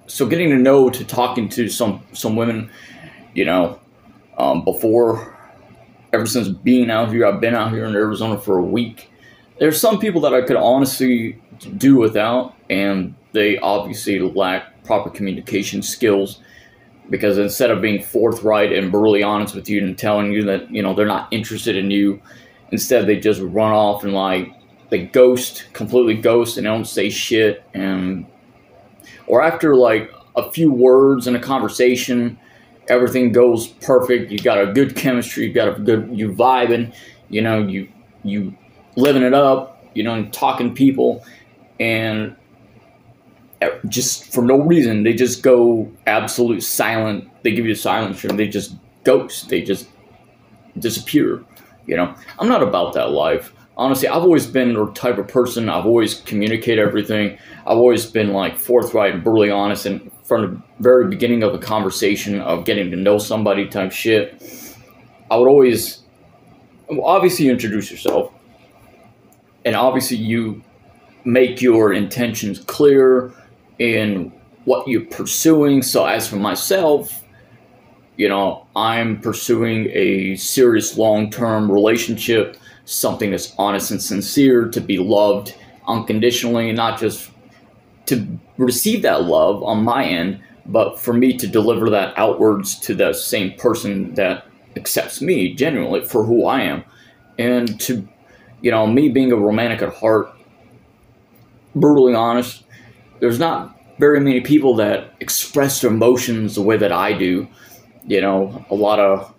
so getting to know to talking to some women, you know, before, ever since being out here, I've been out here in Arizona for a week. There's some people that I could honestly do without, and they obviously lack proper communication skills, because instead of being forthright and brutally honest with you and telling you that, you know, they're not interested in you, instead they just run off and like they ghost, completely ghost, and don't say shit. And or after like a few words in a conversation, everything goes perfect. You got a good chemistry, you vibing, you know, you living it up, you know, talking to people, and just for no reason they just go absolute silent. They give you a silent treatment. They just ghost. They just disappear. You know, I'm not about that life. Honestly, I've always been the type of person. I've always communicated everything. I've always been like forthright and brutally honest, and from the very beginning of a conversation of getting to know somebody type shit, I would always, obviously, you introduce yourself, and obviously you make your intentions clear in what you're pursuing. So as for myself, you know, I'm pursuing a serious long-term relationship, something that's honest and sincere, to be loved unconditionally, not just to receive that love on my end, but for me to deliver that outwards to the same person that accepts me genuinely for who I am. And to, you know, me being a romantic at heart, brutally honest, there's not very many people that express their emotions the way that I do. You know, a lot of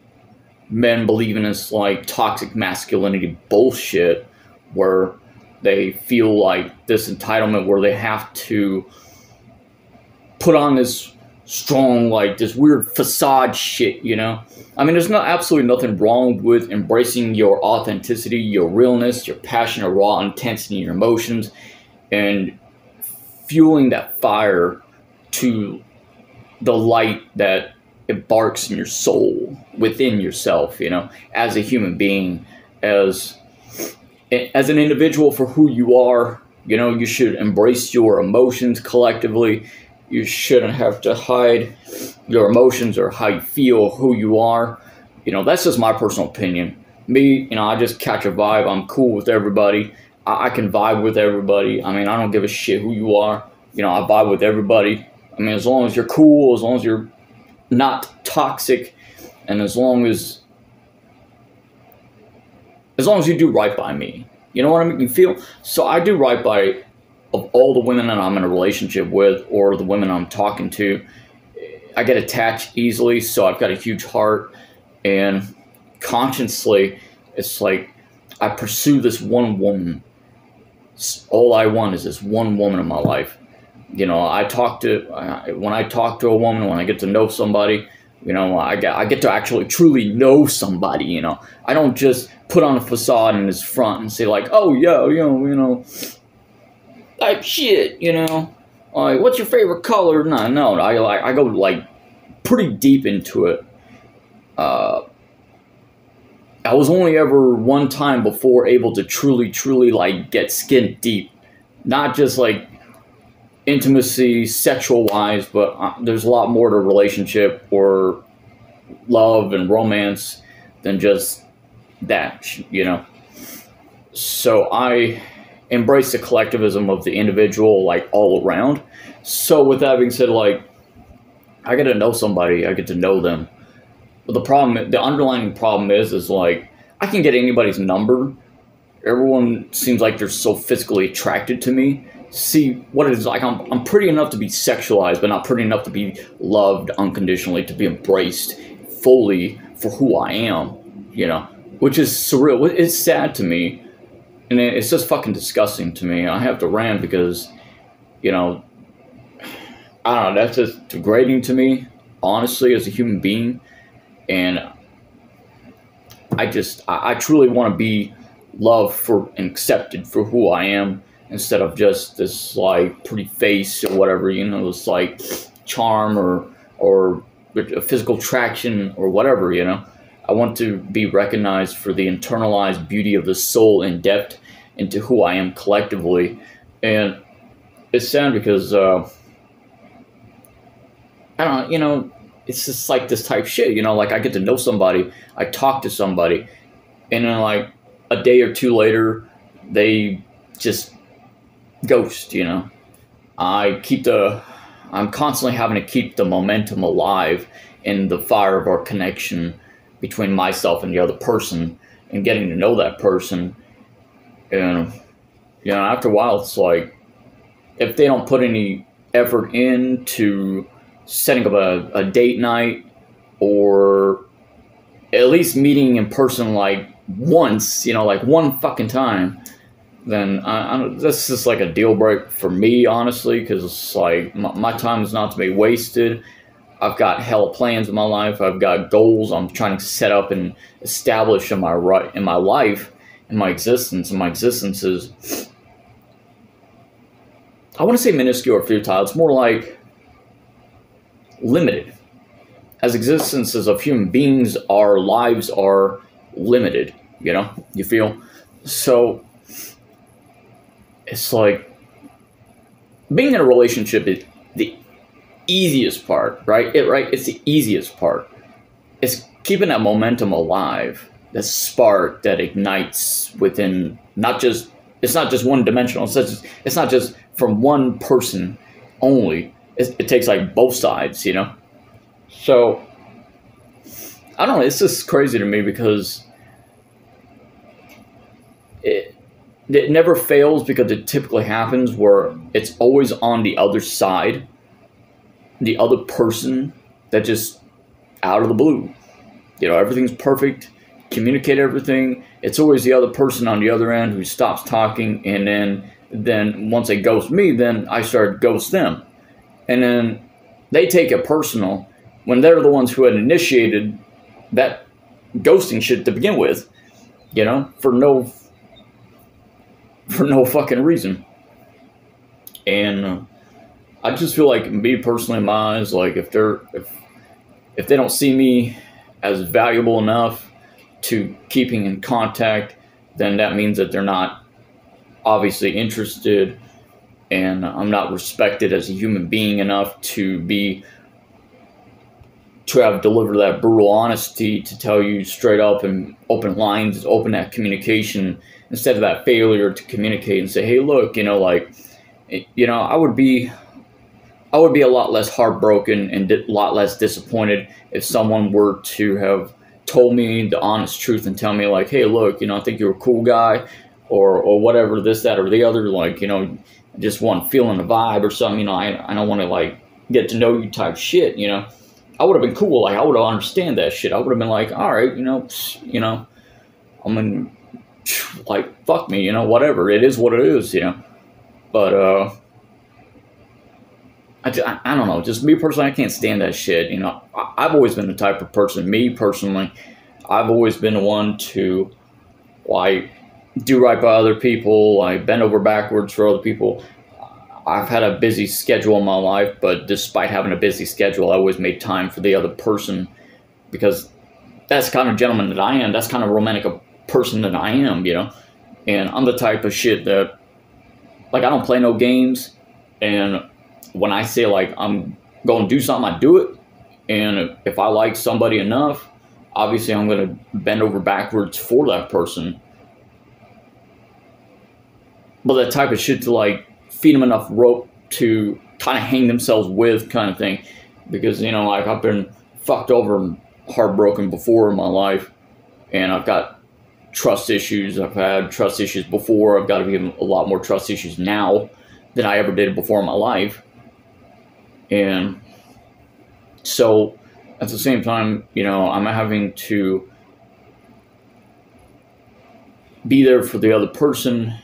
men believe in this like toxic masculinity bullshit, where they feel like this entitlement where they have to put on this strong, like this weird facade shit, you know? I mean, there's absolutely nothing wrong with embracing your authenticity, your realness, your passion, your raw intensity, your emotions, and fueling that fire to the light that embarks in your soul, within yourself, you know, as a human being, as an individual for who you are. You know, you should embrace your emotions collectively. You shouldn't have to hide your emotions or how you feel, who you are. You know, that's just my personal opinion. Me, you know, I just catch a vibe. I'm cool with everybody. I can vibe with everybody. I mean, I don't give a shit who you are. You know, I vibe with everybody. I mean, as long as you're cool, as long as you're not toxic, and as long as you do right by me. You know what I mean? You feel? So I do right by, of all the women that I'm in a relationship with, or the women I'm talking to. I get attached easily, so I've got a huge heart, and consciously, it's like I pursue this one woman. All I want is this one woman in my life. You know, when I talk to a woman, when I get to know somebody, you know, I get to actually truly know somebody. You know, I don't just put on a facade in his front and say like, oh yeah, you know, like shit, you know, like what's your favorite color? No, I go like pretty deep into it. I was only ever one time before able to truly like get skin deep, not just like intimacy, sexual wise, but there's a lot more to a relationship or love and romance than just that, you know. So I embrace the collectivism of the individual, like all around. So with that being said, like I get to know somebody, I get to know them. But the underlying problem is like I can get anybody's number. Everyone seems like they're so physically attracted to me. See what it is like. I'm pretty enough to be sexualized, but not pretty enough to be loved unconditionally, to be embraced fully for who I am. You know, which is surreal. It's sad to me, and it's just fucking disgusting to me. I have to rant because, you know, I don't know. That's just degrading to me, honestly, as a human being, and I truly want to be loved for and accepted for who I am, instead of just this like pretty face or whatever, you know, this like charm or a physical attraction or whatever, you know. I want to be recognized for the internalized beauty of the soul and depth into who I am collectively. And it's sad because I don't know, it's just like this type shit, like I get to know somebody, I talk to somebody, and then like a day or two later, they just ghost. I keep the, I'm constantly having to keep the momentum alive in the fire of our connection between myself and the other person and getting to know that person. And, after a while, it's like, if they don't put any effort into setting up a date night or at least meeting in person like once, like one fucking time, then that's just like a deal break for me, honestly, because it's like my time is not to be wasted. I've got hella plans in my life. I've got goals I'm trying to set up and establish in my life, in my existence. And my existence is, I want to say minuscule or futile. It's more like limited. As existences of human beings, our lives are limited. You feel? So it's like being in a relationship is the easiest part, right? It's the easiest part. It's keeping that momentum alive, that spark that ignites within. It's not just one dimensional. It's not just from one person only. It takes like both sides. So I don't know. It's just crazy to me because it never fails, because it typically happens where it's always on the other side, the other person that just out of the blue, everything's perfect, communicate everything. It's always the other person on the other end who stops talking, and then once they ghost me, then I start to ghost them, and then they take it personal when they're the ones who had initiated that ghosting shit to begin with, for no fucking reason. And I just feel like, me personally, in my eyes, like if they don't see me as valuable enough to keeping in contact, then that means that they're not obviously interested, and I'm not respected as a human being enough to have delivered that brutal honesty to tell you straight up and open lines, open that communication, instead of that failure to communicate and say, hey, look, I would be a lot less heartbroken and a lot less disappointed if someone were to have told me the honest truth and tell me like, hey, look, I think you're a cool guy, or whatever, this, that, or the other, like, just one feeling the vibe or something, I don't want to like get to know you type shit, I would have been cool. Like, I would have understand that shit. I would have been like, all right, I mean, like, fuck me, whatever. It is what it is, But, I don't know. Just me personally, I can't stand that shit. I've always been the type of person, me personally, I've always been the one to, like, do right by other people. I bend over backwards for other people. I've had a busy schedule in my life, but despite having a busy schedule, I always made time for the other person, because that's the kind of gentleman that I am. That's kind of romantic a person that I am, And I'm the type of shit that, like, I don't play no games. And when I say, like, I'm going to do something, I do it. And if I like somebody enough, obviously I'm going to bend over backwards for that person. But that type of shit to, like, feed them enough rope to kind of hang themselves with, kind of thing. Because, like, I've been fucked over and heartbroken before in my life, and I've got trust issues. I've had trust issues before. I've got to be a lot more trust issues now than I ever did before in my life. And so at the same time, I'm having to be there for the other person,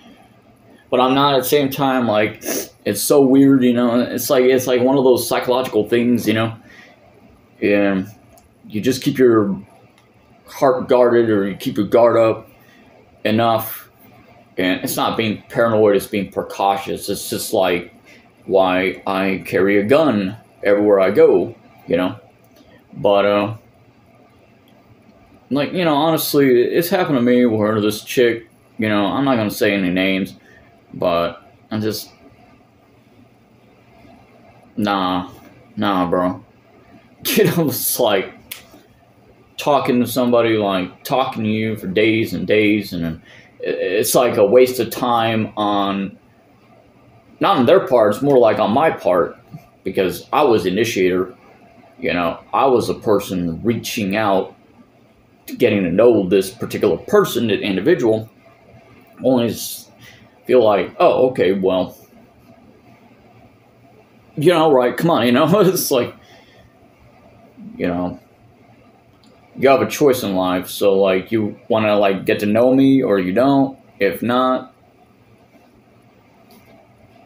but I'm not at the same time. Like, it's so weird, it's like one of those psychological things, and you just keep your heart guarded, or you keep your guard up enough. And it's not being paranoid, it's being precautious. It's just like why I carry a gun everywhere I go, But, like, honestly, it's happened to me where this chick, I'm not going to say any names, but I'm just, nah, bro. You know, it's like talking to somebody, like talking to you for days and days, and it's like a waste of time on, not on their part, it's more like on my part, because I was the initiator. You know, I was a person reaching out to getting to know this particular person, the individual. Only feel like, oh, okay, well, you know, right, come on, you know, it's like, you know, you have a choice in life, so, like, you want to, like, get to know me, or you don't. If not,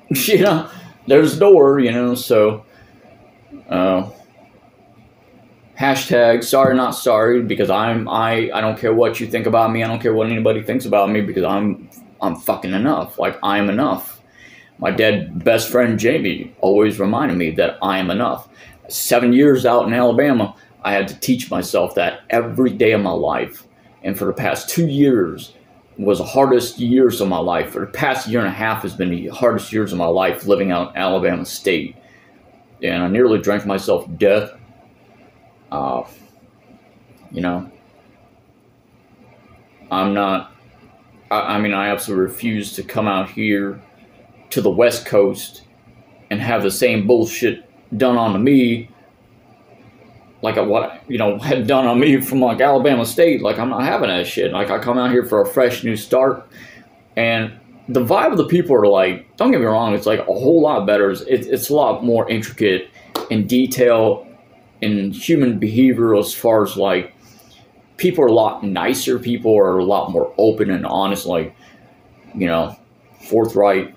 you know, there's a door, you know, so, hashtag sorry not sorry, because I don't care what you think about me, I don't care what anybody thinks about me, because I'm fucking enough. Like, I am enough. My dead best friend Jamie always reminded me that I am enough. 7 years out in Alabama, I had to teach myself that every day of my life. And for the past 2 years was the hardest years of my life. For the past year and a half has been the hardest years of my life living out in Alabama State. And I nearly drank myself to death. You know, I'm not, I mean, I absolutely refuse to come out here to the West Coast and have the same bullshit done on me, like what, you know, had done on me from, like, Alabama State. Like, I'm not having that shit. Like, I come out here for a fresh new start, and the vibe of the people are like, don't get me wrong, it's like a whole lot better. It's a lot more intricate in detail in human behavior, as far as, like, people are a lot nicer. People are a lot more open and honest, like, you know, forthright.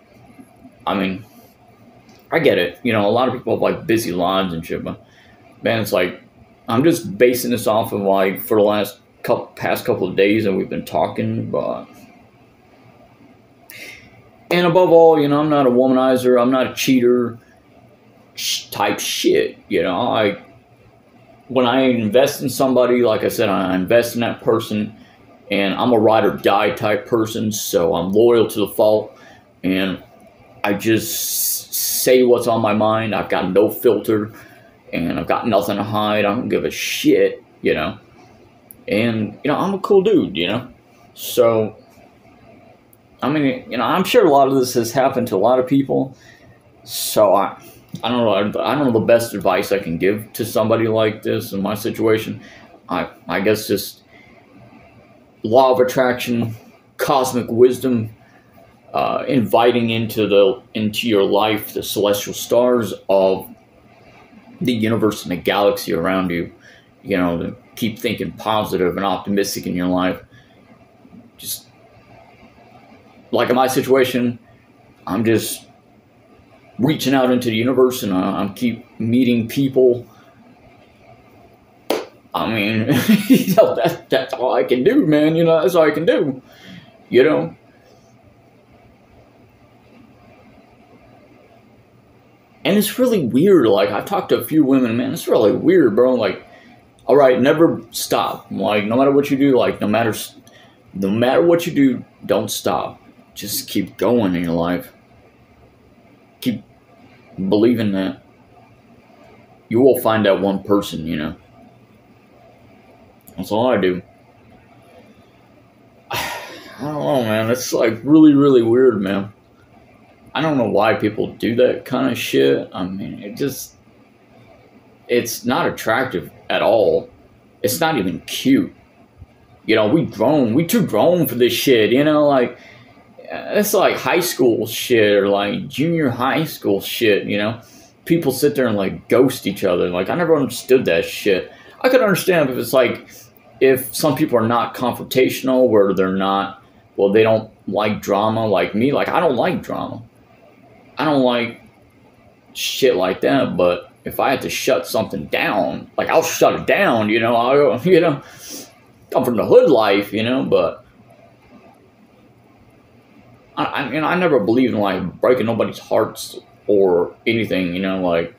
I mean, I get it. You know, a lot of people have, like, busy lives and shit, but, man, it's like, I'm just basing this off of, like, for the past couple of days that we've been talking, but, and above all, you know, I'm not a womanizer, I'm not a cheater type shit, you know. When I invest in somebody, like I said, I invest in that person, and I'm a ride or die type person, so I'm loyal to the fault, and I just say what's on my mind. I've got no filter, and I've got nothing to hide. I don't give a shit, you know. And, you know, I'm a cool dude, you know. So, I mean, you know, I'm sure a lot of this has happened to a lot of people. So, I don't know. I don't know the best advice I can give to somebody like this in my situation. I guess just law of attraction, cosmic wisdom, inviting into your life the celestial stars of the universe and the galaxy around you. You know, to keep thinking positive and optimistic in your life. Just like in my situation, I'm just reaching out into the universe, and I'm keep meeting people. I mean, you know, that's all I can do, man. You know, that's all I can do. You know. And it's really weird. Like, I've talked to a few women, man. It's really weird, bro. Like, all right, never stop. Like, no matter what you do, like, no matter what you do, don't stop. Just keep going in your life. Keep believing that you will find that one person, you know. That's all I do. I don't know, man. It's like really, really weird, man. I don't know why people do that kind of shit. I mean, it's not attractive at all. It's not even cute. You know, we too grown for this shit, you know, like, it's like high school shit or like junior high school shit, you know. People sit there and like ghost each other. Like, I never understood that shit. I could understand if it's like, if some people are not confrontational, where they're not, well, they don't like drama like me. Like, I don't like drama. I don't like shit like that, but if I had to shut something down, like, I'll shut it down, you know. You know, I'm from the hood life, you know, but I mean, I never believed in, like, breaking nobody's hearts or anything, you know, like,